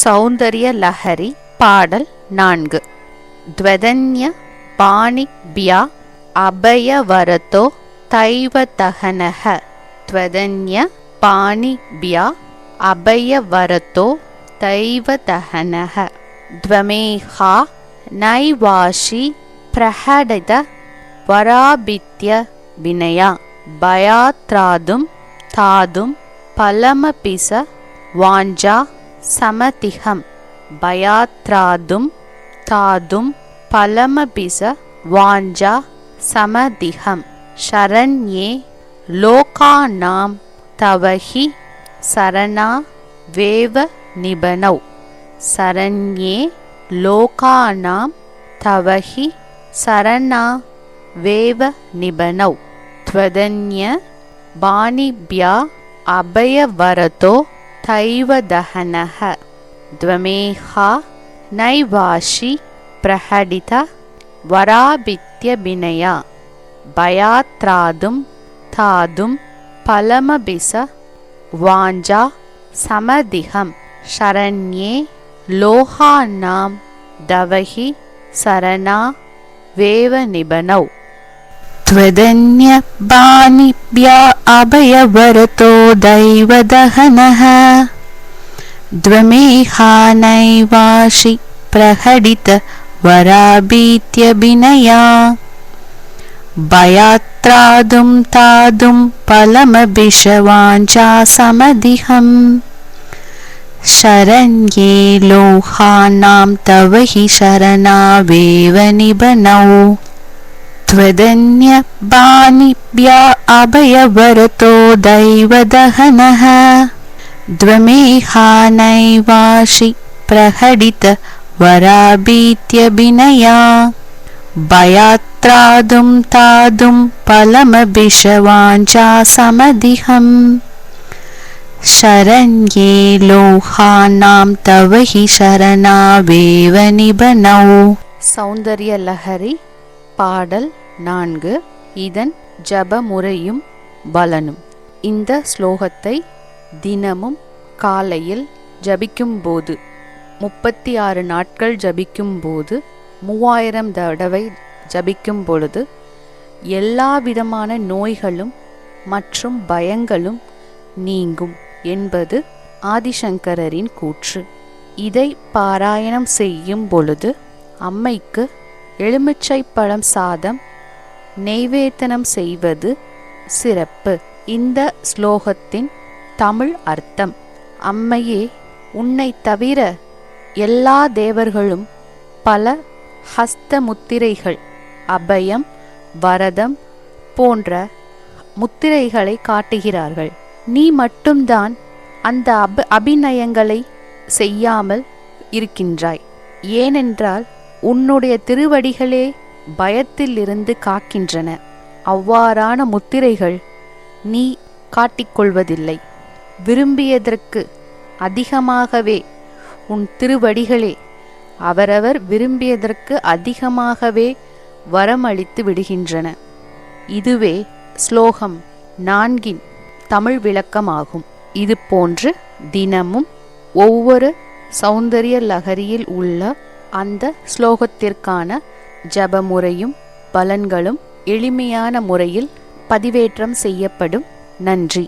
சௌந்தர்ய லஹரி பாடல் 4. த்வதன்ய பாணிப்யா அபயவரதோ தைவதஹனஹ. த்வதன்ய பாணிப்யா அபயவரதோ தைவதஹனஹ. த்வமேஹா நைவாஷி பிரஹடித வராபித்ய வினயா. பயாத்ராதும் தாதும் பலமபிச வாஞ்சா சமதிஹம். பயாத்ராதும் தாதும் பலமபிச வாஞ்சா சமதிஹம். ஷரண்யே லோகானாம் தவஹி சரணா வேவ நிபனௌ. சரண்யே லோகானாம் தவஹி சரணா வேவ நிபனௌ. த்வதன்ய பாணிப்யா அபயவரதோ தைவதஹனஹ. த்வமேஹா நைவாஷி பிரஹடித வராபித்ய வினயா. பயாத்ராதும் தாதும் பலமபிச வாஞ்சா சமதிஹம். ஷரண்யே லோகானாம் தவஹி சரணா வேவ நிபனௌ. த்வதன்ய பாணிப்யா அபயவரதோ தைவதஹனஹ. த்வமேஹா நைவாஷி பிரஹடித வராபீத்ய வினயா. பயாத்ராதும் தாதும் பலமபிஷ வாஞ்சா சமதிஹம். ஷரண்யே லோகானாம் தவஹி சரணா வேவ நிபனௌ. த்வதன்ய பாணிப்யா அபயவரதோ தைவதஹனஹ. த்வமேஹா நைவாஷி பிரஹடித வராபீத்ய வினயா. பயாத்ராதும் தாதும் பலமபிஷ வாஞ்சா சமதிஹம். ஷரண்யே லோகானாம் தவஹி சரணா வேவ நிபனௌ. சௌந்தர்ய லஹரி பாடல் 4. இதன் ஜபமுறையும் பலனும். இந்த ஸ்லோகத்தை தினமும் காலையில் ஜபிக்கும்போது 36 நாட்கள் ஜபிக்கும்போது 3000 தடவை ஜபிக்கும் பொழுது எல்லாவிதமான நோய்களும் மற்றும் பயங்களும் நீங்கும் என்பது ஆதிசங்கரரின் கூற்று. இதை பாராயணம் செய்யும் பொழுது அம்மைக்கு எலுமிச்சை பழம் சாதம் நெய்வேத்தனம் செய்வது சிறப்பு. இந்த ஸ்லோகத்தின் தமிழ் அர்த்தம்: அம்மையே, உன்னை தவிர எல்லா தேவர்களும் பல ஹஸ்த முத்திரைகள், அபயம், வரதம் போன்ற முத்திரைகளை காட்டுகிறார்கள். நீ மட்டும்தான் அந்த அபிநயங்களை செய்யாமல் இருக்கின்றாய். ஏனென்றால் உன்னுடைய திருவடிகளே பயத்தில் இருந்து காக்கின்றன. அவ்வாறான முத்திரைகள் நீ காட்டிக்கொள்வதில்லை. விரும்பியதற்கு அதிகமாகவே உன் திருவடிகளே அவரவர் விரும்பியதற்கு அதிகமாகவே வரமளித்து விடுகின்றன. இதுவே ஸ்லோகம் 4 தமிழ் விளக்கமாகும். இது போன்று தினமும் ஒவ்வொரு சௌந்தர்ய லஹரியில் உள்ள அந்த ஸ்லோகத்திற்கான ஜபமுறையும் பலன்களும் எளிமையான முறையில் பதிவேற்றம் செய்யப்படும். நன்றி.